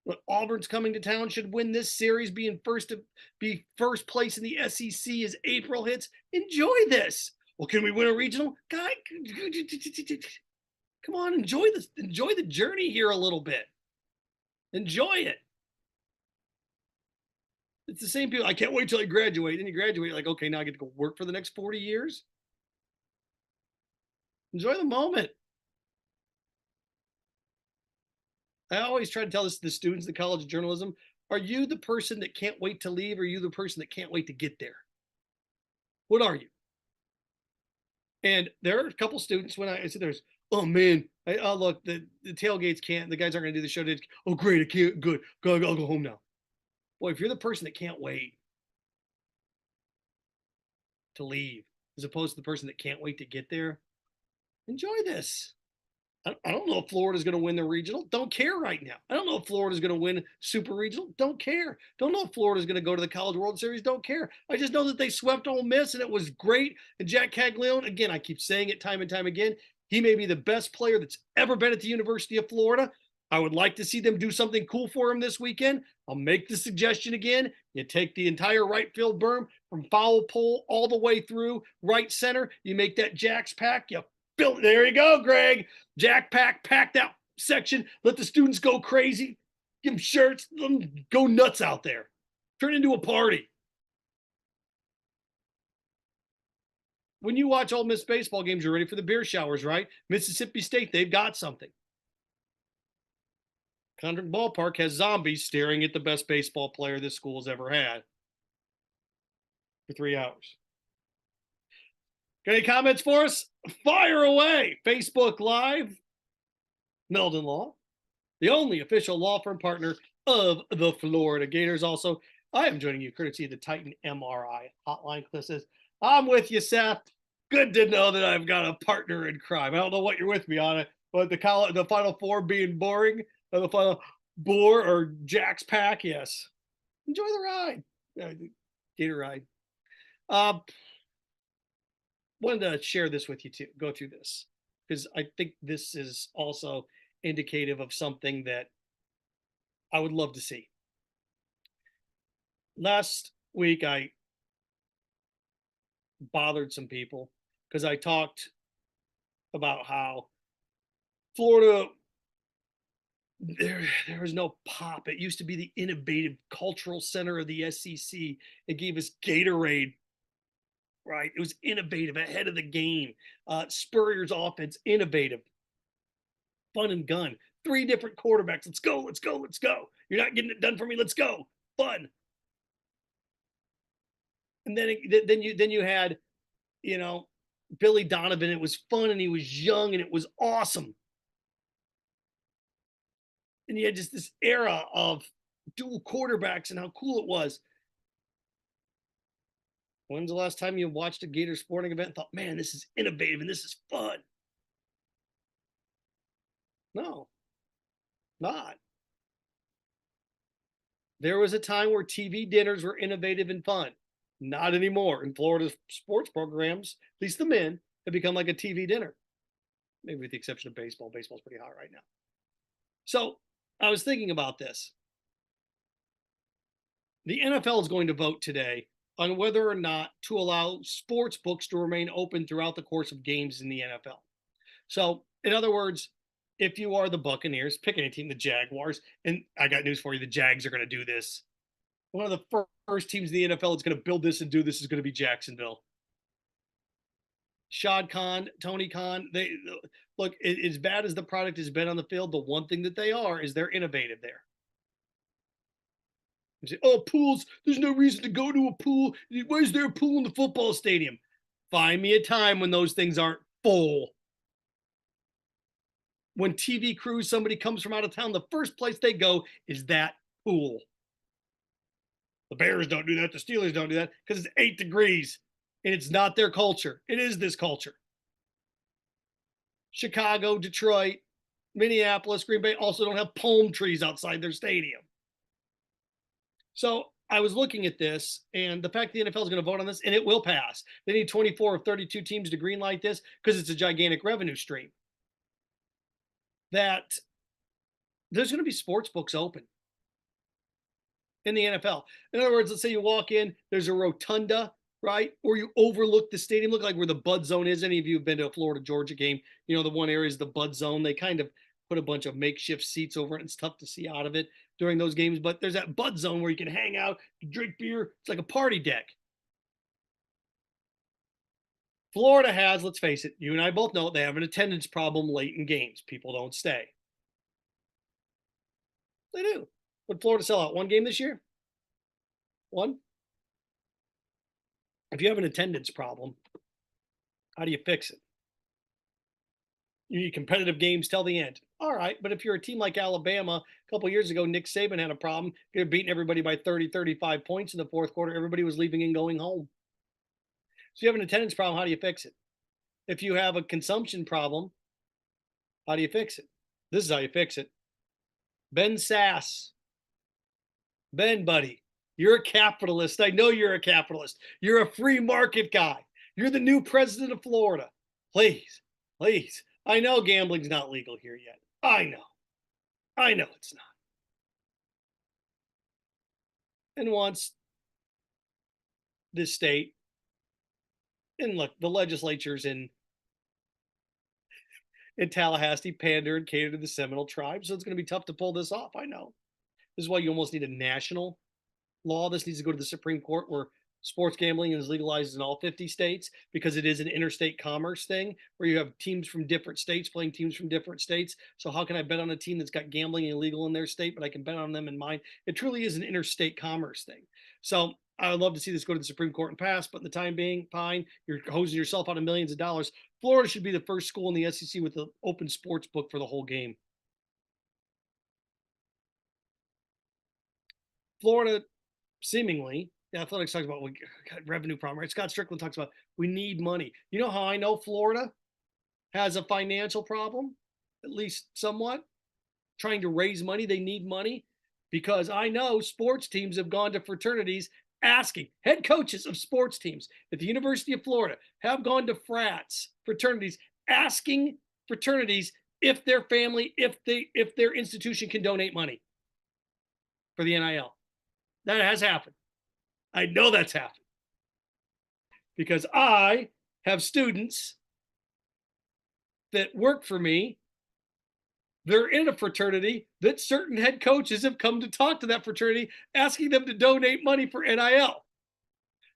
But Auburn's coming to town, should win this series, be first place in the SEC as April hits. Enjoy this. Well, can we win a regional? Guy, come on, enjoy this. Enjoy the journey here a little bit. Enjoy it. It's the same people. I can't wait till I graduate. Then you graduate, like, okay, now I get to go work for the next 40 years. Enjoy the moment. I always try to tell this to the students in the College of Journalism. Are you the person that can't wait to leave, or are you the person that can't wait to get there? What are you? And there are a couple students when I said, there's, oh man, look, the tailgates can't, the guys aren't going to do the show today. Oh, great, I can't, good. I'll go home now. Boy, if you're the person that can't wait to leave, as opposed to the person that can't wait to get there, enjoy this. I don't know if Florida's going to win the regional. Don't care right now. I don't know if Florida's going to win super regional. Don't care. Don't know if Florida's going to go to the College World Series. Don't care. I just know that they swept Ole Miss and it was great. And Jack Caglione, again, I keep saying it time and time again, he may be the best player that's ever been at the University of Florida. I would like to see them do something cool for him this weekend. I'll make the suggestion again. You take the entire right field berm from foul pole all the way through right center. You make that Jack's pack. You build. There you go, Greg. Jack pack that section. Let the students go crazy. Give them shirts. Let them go nuts out there. Turn it into a party. When you watch Ole Miss baseball games, you're ready for the beer showers, right? Mississippi State, they've got something. Condren Ballpark has zombies staring at the best baseball player this school's ever had for 3 hours. Got any comments for us? Fire away. Facebook Live. Meldon Law, the only official law firm partner of the Florida Gators. Also, I am joining you courtesy of the Titan MRI hotline. Cliff says, I'm with you, Seth. Good to know that I've got a partner in crime. I don't know what you're with me on it, but the Final Four being boring, or the Final Bore or Jack's pack, yes. Enjoy the ride. Gator ride. wanted to share this with you too, go through this, because I think this is also indicative of something that I would love to see. Last week, I bothered some people because I talked about how Florida, there was no pop. It used to be the innovative cultural center of the SEC. It gave us Gatorade, right? It was innovative, ahead of the game. Spurrier's offense, innovative, fun and gun. 3 different quarterbacks. Let's go, let's go, let's go. You're not getting it done for me. Let's go. Fun. And then you had, you know, Billy Donovan. It was fun and he was young and it was awesome. And you had just this era of dual quarterbacks and how cool it was. When's the last time you watched a Gator sporting event and thought, man, this is innovative and this is fun? No, not. There was a time where TV dinners were innovative and fun. Not anymore. In Florida sports programs, at least the men, have become like a TV dinner. Maybe with the exception of baseball. Baseball's pretty hot right now. So I was thinking about this. The NFL is going to vote today on whether or not to allow sports books to remain open throughout the course of games in the NFL. So, in other words, if you are the Buccaneers, pick any team, the Jaguars, and I got news for you, the Jags are going to do this. One of the first teams in the NFL that's going to build this and do this is going to be Jacksonville. Shad Khan, Tony Khan, they look, as bad as the product has been on the field, the one thing that they are is they're innovative there. You say, oh, pools, there's no reason to go to a pool. Why is there a pool in the football stadium? Find me a time when those things aren't full. When TV crews, somebody comes from out of town, the first place they go is that pool. The Bears don't do that. The Steelers don't do that because it's 8 degrees and it's not their culture. It is this culture. Chicago, Detroit, Minneapolis, Green Bay also don't have palm trees outside their stadium. So I was looking at this, and the fact the NFL is going to vote on this, and it will pass. They need 24 of 32 teams to greenlight this because it's a gigantic revenue stream. That there's going to be sports books open in the NFL. In other words, let's say you walk in, there's a rotunda, right? Or you overlook the stadium, look like where the Bud Zone is. Any of you have been to a Florida-Georgia game, you know, the one area is the Bud Zone. They kind of put a bunch of makeshift seats over it, and it's tough to see out of it during those games. But there's that Bud Zone where you can hang out, drink beer. It's like a party deck. Florida has, let's face it, you and I both know they have an attendance problem late in games. People don't stay. They do. Would Florida sell out one game this year? One? If you have an attendance problem, how do you fix it? You need competitive games till the end. All right, but if you're a team like Alabama, a couple of years ago, Nick Saban had a problem. They're beating everybody by 30, 35 points in the fourth quarter. Everybody was leaving and going home. So you have an attendance problem, how do you fix it? If you have a consumption problem, how do you fix it? This is how you fix it. Ben Sass. Ben, buddy, you're a capitalist. I know you're a capitalist. You're a free market guy. You're the new president of Florida. Please, please. I know gambling's not legal here yet. I know. I know it's not. And once this state, and look, the legislatures in Tallahassee pander and cater to the Seminole tribe, so it's going to be tough to pull this off. I know. This is why you almost need a national law. This needs to go to the Supreme Court, where sports gambling is legalized in all 50 states, because it is an interstate commerce thing where you have teams from different states playing teams from different states. So how can I bet on a team that's got gambling illegal in their state, but I can bet on them in mine? It truly is an interstate commerce thing. So I would love to see this go to the Supreme Court and pass, but in the time being, fine, you're hosing yourself out of millions of dollars. Florida should be the first school in the SEC with an open sports book for the whole game. Florida, seemingly, the Athletics talks about, we got revenue problem, right? Scott Strickland talks about, we need money. You know how I know Florida has a financial problem, at least somewhat? Trying to raise money, they need money, because I know sports teams have gone to fraternities asking head coaches of sports teams at the University of Florida have gone to frats, fraternities, asking fraternities if their family, if their institution can donate money for the NIL. That has happened. I know that's happened because I have students that work for me. They're in a fraternity that certain head coaches have come to talk to that fraternity, asking them to donate money for NIL.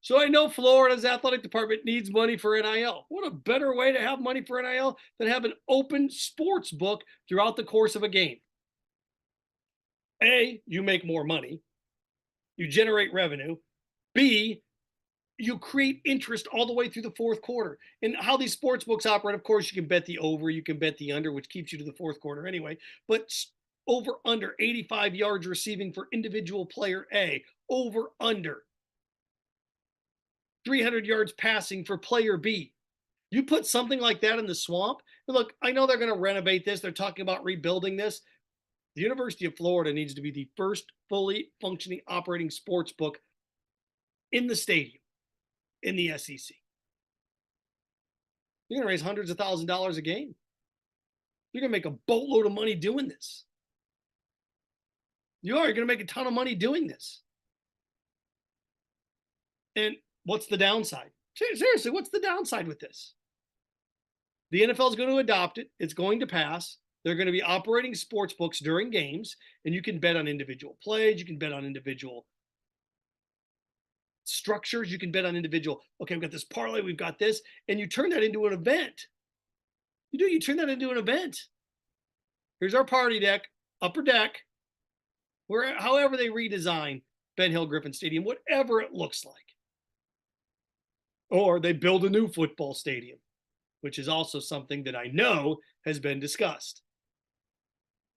So I know Florida's athletic department needs money for NIL. What a better way to have money for NIL than have an open sports book throughout the course of a game. A, you make more money. You generate revenue. B, you create interest all the way through the fourth quarter. And how these sports books operate, of course, you can bet the over, you can bet the under, which keeps you to the fourth quarter anyway. But over under 85 yards receiving for individual player A, over under 300 yards passing for player B. You put something like that in the swamp. And look, I know they're going to renovate this. They're talking about rebuilding this. The University of Florida needs to be the first fully functioning operating sports book in the stadium, in the SEC. You're going to raise hundreds of thousands of dollars a game. You're going to make a boatload of money doing this. You're going to make a ton of money doing this. And what's the downside? Seriously, what's the downside with this? The NFL is going to adopt it. It's going to pass. They're going to be operating sports books during games, and you can bet on individual plays. You can bet on individual structures. You can bet on individual, okay, we've got this parlay, we've got this, and you turn that into an event. You turn that into an event. Here's our party deck, upper deck, where however they redesign Ben Hill Griffin Stadium, whatever it looks like. Or they build a new football stadium, which is also something that I know has been discussed.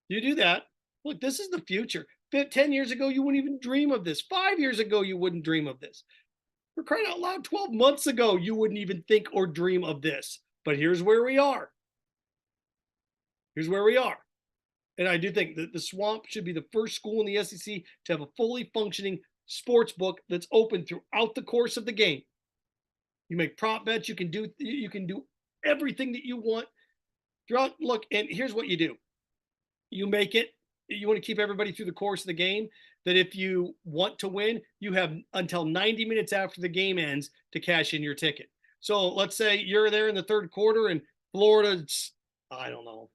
You do that. Look, this is the future. 10 years ago, you wouldn't even dream of this. 5 years ago, you wouldn't dream of this. For crying out loud, 12 months ago, you wouldn't even think or dream of this. But here's where we are. Here's where we are. And I do think that the Swamp should be the first school in the SEC to have a fully functioning sports book that's open throughout the course of the game. You make prop bets. You can do everything that you want throughout. Look, and here's what you do. You make it. You want to keep everybody through the course of the game, that if you want to win, you have until 90 minutes after the game ends to cash in your ticket. So let's say you're there in the third quarter and Florida's, I don't know,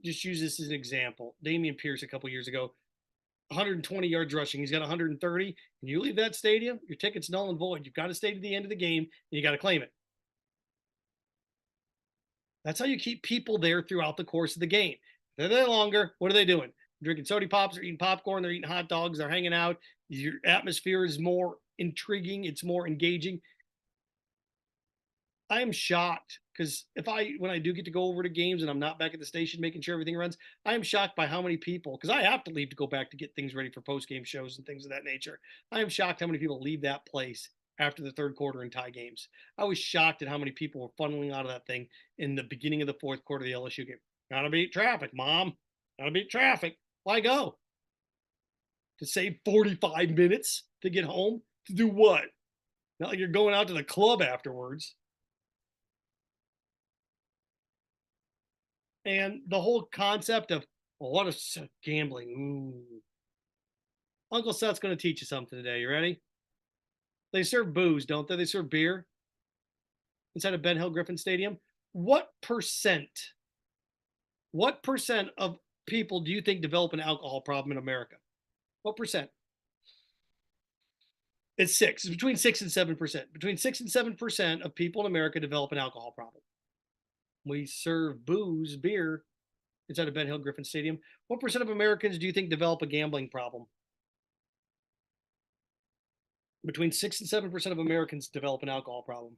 just use this as an example. Dameon Pierce a couple years ago, 120 yards rushing. He's got 130. And you leave that stadium, your ticket's null and void. You've got to stay to the end of the game and you got to claim it. That's how you keep people there throughout the course of the game. They're there longer. What are they doing? Drinking soda pops, they're eating popcorn, they're eating hot dogs, they're hanging out. Your atmosphere is more intriguing, it's more engaging. I am shocked because when I do get to go over to games and I'm not back at the station making sure everything runs, I am shocked by how many people, because I have to leave to go back to get things ready for post-game shows and things of that nature. I am shocked how many people leave that place after the third quarter and tie games. I was shocked at how many people were funneling out of that thing in the beginning of the fourth quarter of the LSU game. Gotta beat traffic, Mom. Gotta beat traffic. Why go? To save 45 minutes to get home? To do what? Not like you're going out to the club afterwards. And the whole concept of, well, what is gambling? Ooh. Uncle Seth's going to teach you something today. You ready? They serve booze, don't they? They serve beer inside of Ben Hill Griffin Stadium. What percent of people do you think develop an alcohol problem in America? What percent? It's 6. It's between 6 and 7%. Between 6 and 7% of people in America develop an alcohol problem. We serve booze, beer inside of Ben Hill Griffin Stadium. What percent of Americans do you think develop a gambling problem? Between 6 and 7% of Americans develop an alcohol problem.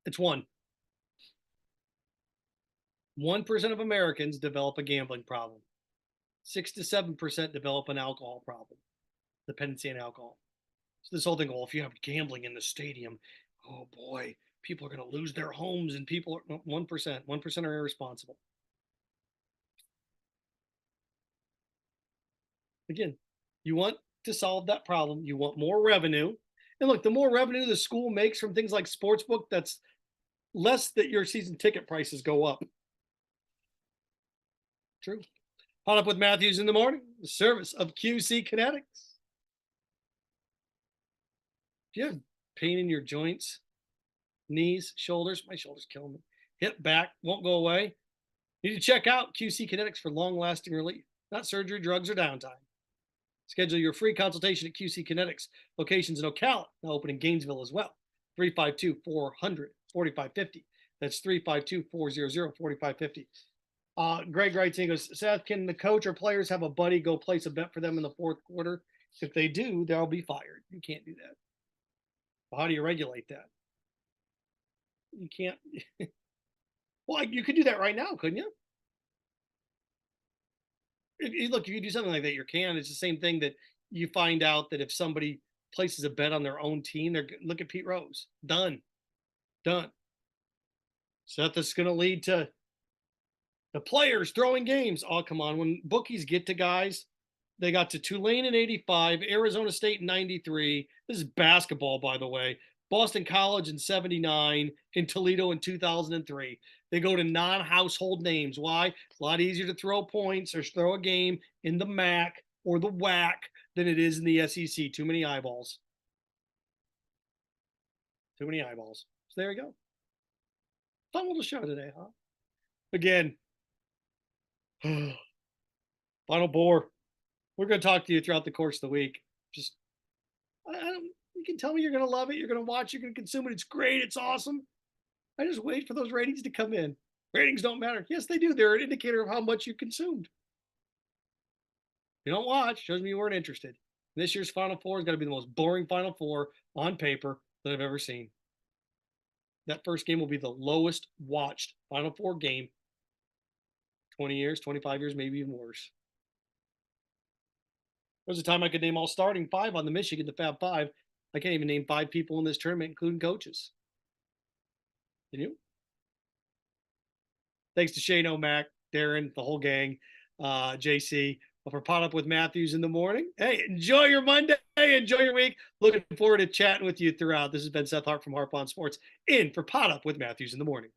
It's 1%. 1% of Americans develop a gambling problem. 6 to 7% develop an alcohol problem, dependency on alcohol. So this whole thing, well, if you have gambling in the stadium, oh boy, people are going to lose their homes and 1% are irresponsible. Again, you want to solve that problem. You want more revenue. And look, the more revenue the school makes from things like sportsbook, that's less that your season ticket prices go up. True. Podup with Matthews in the morning, the service of QC Kinetics. Do you have pain in your joints, knees, shoulders? My shoulders kill me. Hip, back, won't go away. You need to check out QC Kinetics for long-lasting relief, not surgery, drugs, or downtime. Schedule your free consultation at QC Kinetics. Locations in Ocala, now open in Gainesville as well. 352-400-4550. That's 352-400-4550. Greg writes in, goes, Seth, can the coach or players have a buddy go place a bet for them in the fourth quarter? If they do, they'll be fired. You can't do that. Well, how do you regulate that? You can't. Well, you could do that right now, couldn't you? Look, if you do something like that, you can. It's the same thing that you find out that if somebody places a bet on their own team, look at Pete Rose. Done. So that's going to lead to the players throwing games. Oh, come on. When bookies get to guys, they got to Tulane in 85, Arizona State in 93. This is basketball, by the way. Boston College in 79, in Toledo in 2003. They go to non-household names. Why? It's a lot easier to throw points or throw a game in the MAC or the WAC than it is in the SEC. Too many eyeballs. So there you go. Fun little show today, huh? Again, Final Four. We're going to talk to you throughout the course of the week. Just, you can tell me you're going to love it. You're going to watch. You're going to consume it. It's great. It's awesome. I just wait for those ratings to come in. Ratings don't matter. Yes, they do. They're an indicator of how much you consumed. If you don't watch, shows me you weren't interested. This year's Final Four is going to be the most boring Final Four on paper that I've ever seen. That first game will be the lowest watched Final Four game. 20 years, 25 years, maybe even worse. There was a time I could name all starting five on the Michigan, the Fab Five. I can't even name 5 people in this tournament, including coaches. Can you? Thanks to Shane O'Mac, Darren, the whole gang, JC, for Podup with Matthews in the morning. Hey, enjoy your Monday. Enjoy your week. Looking forward to chatting with you throughout. This has been Seth Harp from Harp on Sports, in for Podup with Matthews in the morning.